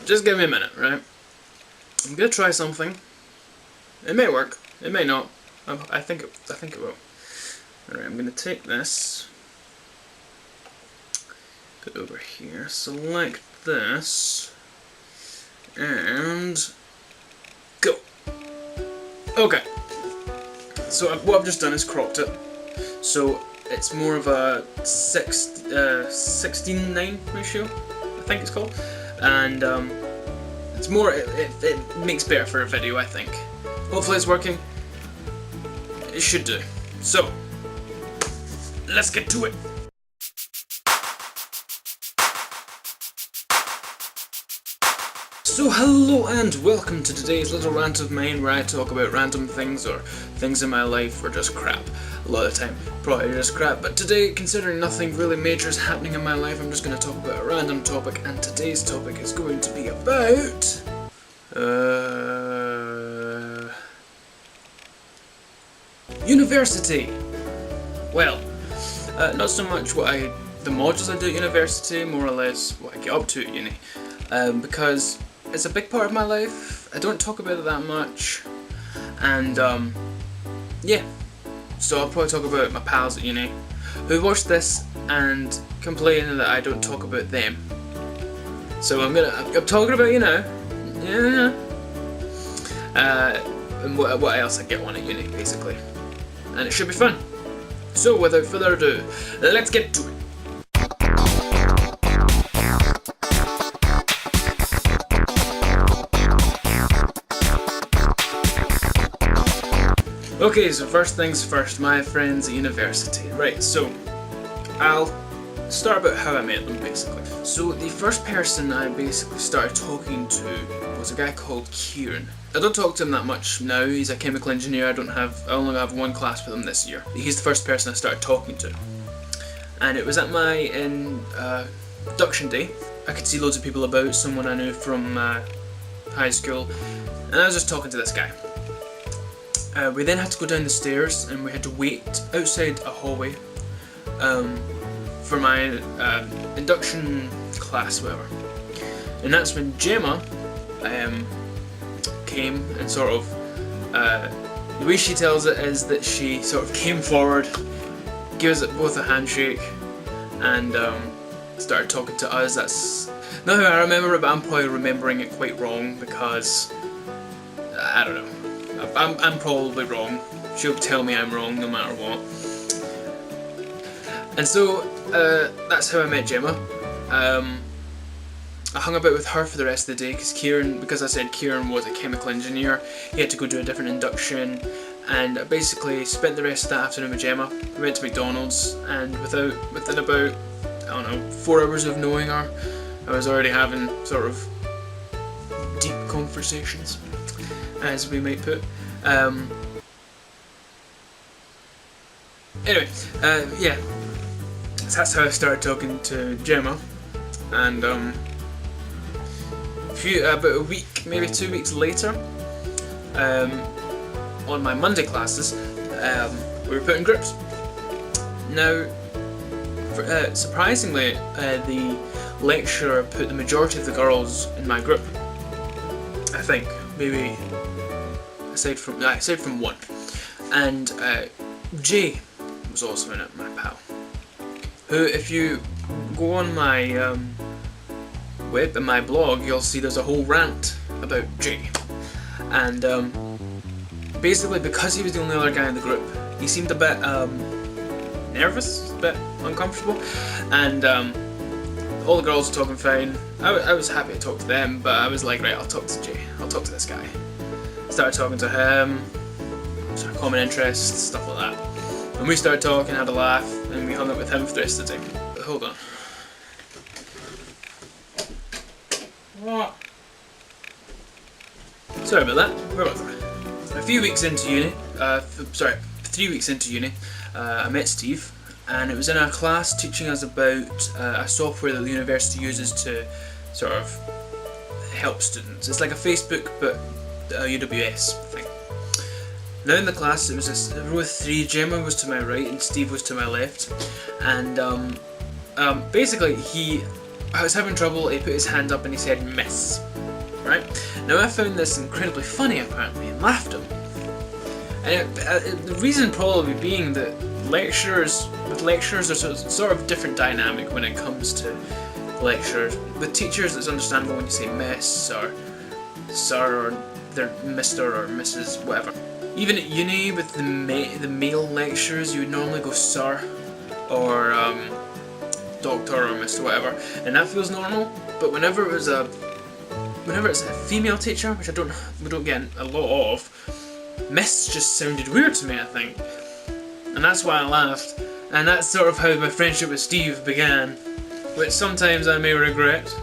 Just give me a minute, right? I'm gonna try something. It may work. It may not. I think it will. Alright, I'm gonna take this. Put it over here. Select this. And go. Okay. So what I've just done is cropped it. So it's more of a 16:9 ratio, I think it's called. And it's more, it makes better for a video, I think. Hopefully it's working. It should do. So, let's get to it. So hello and welcome to today's little rant of mine where I talk about random things or things in my life or just crap. A lot of the time, probably just crap, but today, considering nothing really major is happening in my life, I'm just going to talk about a random topic, and today's topic is going to be about... university! Well, not so much the modules I do at university, more or less what I get up to at uni, because it's a big part of my life. I don't talk about it that much, and yeah. So I'll probably talk about my pals at uni who watch this and complain that I don't talk about them. So I'm talking about you now. Yeah. And what else I get on at uni, basically, and it should be fun. So without further ado, let's get to it. Okay, so first things first, my friends at university. Right, so I'll start about how I met them, basically. So the first person I basically started talking to was a guy called Kieran. I don't talk to him that much now. He's a chemical engineer. I only have one class with him this year. He's the first person I started talking to, and it was at my induction day. I could see loads of people about, someone I knew from high school, and I was just talking to this guy. We then had to go down the stairs and we had to wait outside a hallway for my induction class, whatever. And that's when Gemma came and sort of, the way she tells it is that she sort of came forward, gives it both a handshake, and started talking to us. That's not how I remember it, but I'm probably remembering it quite wrong because, I don't know. I'm probably wrong. She'll tell me I'm wrong no matter what. And so that's how I met Gemma. I hung about with her for the rest of the day because I said Kieran was a chemical engineer. He had to go do a different induction, and I basically spent the rest of that afternoon with Gemma. We went to McDonald's, and within about, I don't know, 4 hours of knowing her, I was already having sort of deep conversations, as we might put. Anyway, yeah, so that's how I started talking to Gemma, and about a week, maybe 2 weeks later, on my Monday classes, we were put in groups. Now, surprisingly, the lecturer put the majority of the girls in my group. I think, maybe. Aside from one, and Jay was also in it, my pal, who, if you go on my web and my blog, you'll see there's a whole rant about Jay, and basically because he was the only other guy in the group, he seemed a bit nervous, a bit uncomfortable, and all the girls were talking fine. I was happy to talk to them, but I was like, right, I'll talk to Jay, I'll talk to this guy. Started talking to him, sort of common interests, stuff like that. And we started talking, had a laugh, and we hung out with him for the rest of the day. But hold on. What? Sorry about that. Where was I? A few weeks into uni, 3 weeks into uni, I met Steve, and it was in our class teaching us about a software that the university uses to sort of help students. It's like a Facebook, but a UWS thing. Now in the class, it was a row of 3. Gemma was to my right and Steve was to my left, and basically he I was having trouble, he put his hand up and he said miss. Right? Now I found this incredibly funny apparently and laughed him. And the reason probably being that with lecturers there's a sort of different dynamic when it comes to lectures. With teachers it's understandable when you say miss or sir or they're Mr. or Mrs. whatever. Even at uni with the male lecturers you would normally go sir or doctor or Mr. whatever, and that feels normal. But whenever it's a female teacher, which we don't get a lot of, miss just sounded weird to me, I think. And that's why I laughed. And that's sort of how my friendship with Steve began, which sometimes I may regret.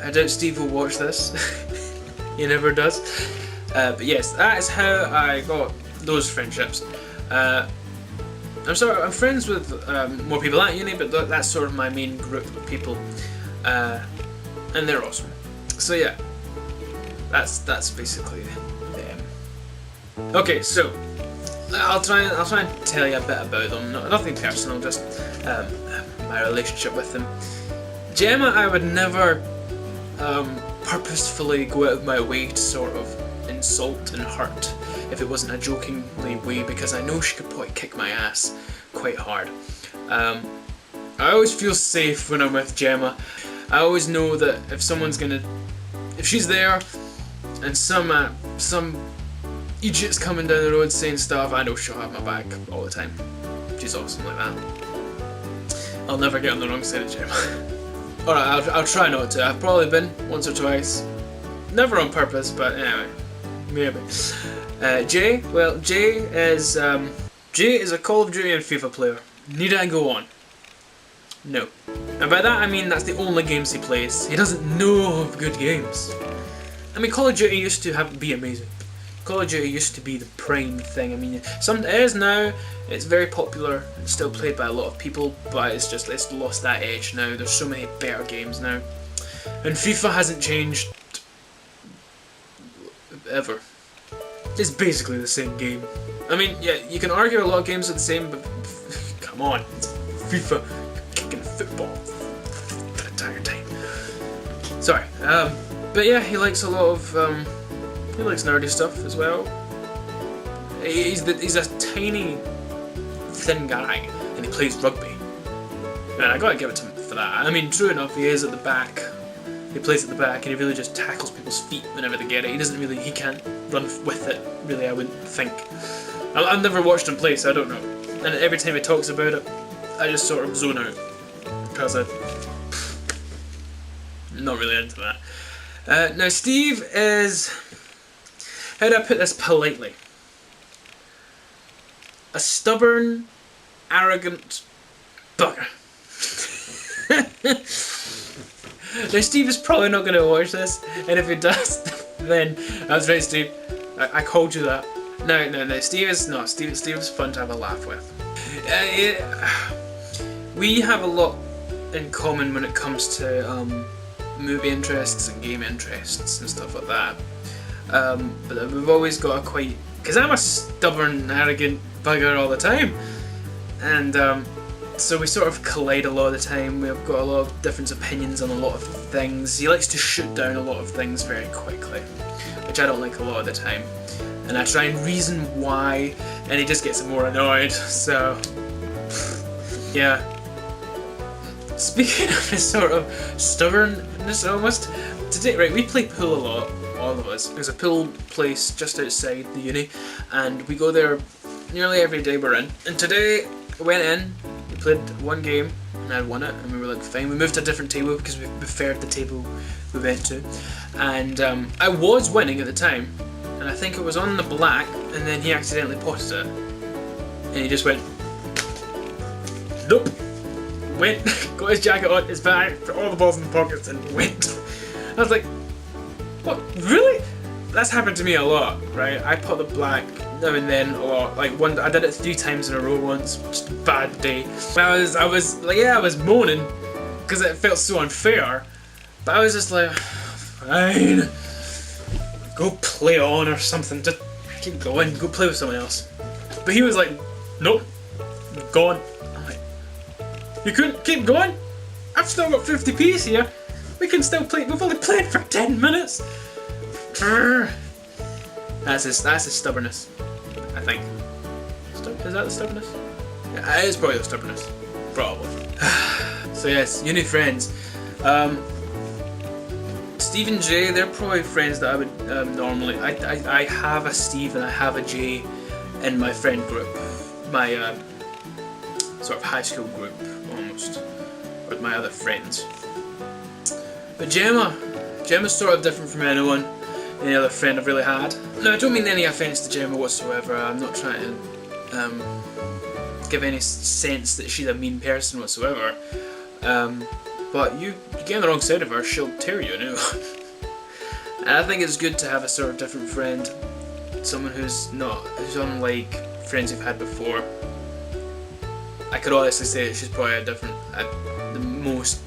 I doubt Steve will watch this. He never does. But yes, that is how I got those friendships. I'm friends with more people at uni, but that's sort of my main group of people, and they're awesome. So yeah, that's basically them. Okay, so I'll try and tell you a bit about them. Nothing personal, just my relationship with them. Gemma, I would never purposefully go out of my way to sort of insult and hurt if it wasn't a jokingly way, because I know she could probably kick my ass quite hard. I always feel safe when I'm with Gemma. I always know that if she's there and some idiot's coming down the road saying stuff, I know she'll have my back all the time. She's awesome like that. I'll never get on the wrong side of Gemma. Alright, I'll try not to. I've probably been once or twice. Never on purpose, but anyway, maybe. Jay? Well, Jay is a Call of Duty and FIFA player. Need I go on? No. And by that I mean that's the only games he plays. He doesn't know of good games. I mean, Call of Duty used to be amazing. Call of Duty used to be the prime thing. I mean, it is now. It's very popular. It's still played by a lot of people, but it's lost that edge now. There's so many better games now, and FIFA hasn't changed ever. It's basically the same game. I mean, yeah, you can argue a lot of games are the same, but come on, it's FIFA kicking football the entire time. Sorry, but yeah, he likes a lot of he likes nerdy stuff as well. He's a tiny, thin guy, and he plays rugby. Man, I gotta give it to him for that. I mean, true enough, he is at the back. He plays at the back, and he really just tackles people's feet whenever they get it. He can't run with it, really, I wouldn't think. I've never watched him play, so I don't know. And every time he talks about it, I just sort of zone out, because I'm not really into that. Now Steve is, how do I put this politely? A stubborn, arrogant bugger. Now Steve is probably not going to watch this, and if he does, then that's right, Steve. I called you that. No. Steve is fun to have a laugh with. We have a lot in common when it comes to movie interests and game interests and stuff like that. But we've always got because I'm a stubborn, arrogant bugger all the time, and so we sort of collide a lot of the time. We've got a lot of different opinions on a lot of things. He likes to shoot down a lot of things very quickly, which I don't like a lot of the time. And I try and reason why, and he just gets more annoyed, so yeah. Speaking of this sort of stubbornness almost, today, right, we play pool a lot, all of us. There's a pool place just outside the uni, and we go there nearly every day we're in. And today, I went in, we played one game, and I won it, and we were like, fine. We moved to a different table because we preferred the table we went to. And I was winning at the time, and I think it was on the black, and then he accidentally potted it. And he just went, nope. Went, got his jacket on, his bag, put all the balls in the pockets, and went. I was like, what, really? That's happened to me a lot, right? I pot the black now and then a lot. Like I did it 3 times in a row once, just a bad day. I was like, yeah, I was moaning because it felt so unfair, but I was just like, fine, go play on or something. Just keep going, go play with someone else. But he was like, nope, gone. I'm like, you couldn't keep going? I've still got 50p's here. We can still play. We've only played for 10 minutes. That's his stubbornness, I think. Is that the stubbornness? Yeah, it is probably the stubbornness. Probably. So yes, Uni Friends. Steve and Jay, they're probably friends that I would normally. I have a Steve and I have a Jay in my friend group. My sort of high school group, almost. With my other friends. But Gemma's sort of different from any other friend I've really had. No, I don't mean any offence to Gemma whatsoever. I'm not trying to give any sense that she's a mean person whatsoever. But you get on the wrong side of her, she'll tear you a new one. And I think it's good to have a sort of different friend, someone who's unlike friends you've had before. I could honestly say that she's probably the most,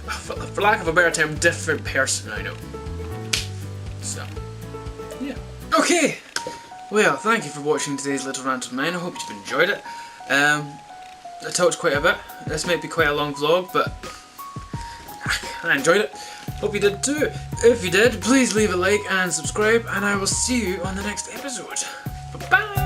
for lack of a better term, different person I know. So, yeah. Okay! Well, thank you for watching today's little rant of mine. I hope you've enjoyed it. I talked quite a bit. This might be quite a long vlog, but I enjoyed it. Hope you did too. If you did, please leave a like and subscribe, and I will see you on the next episode. Bye-bye!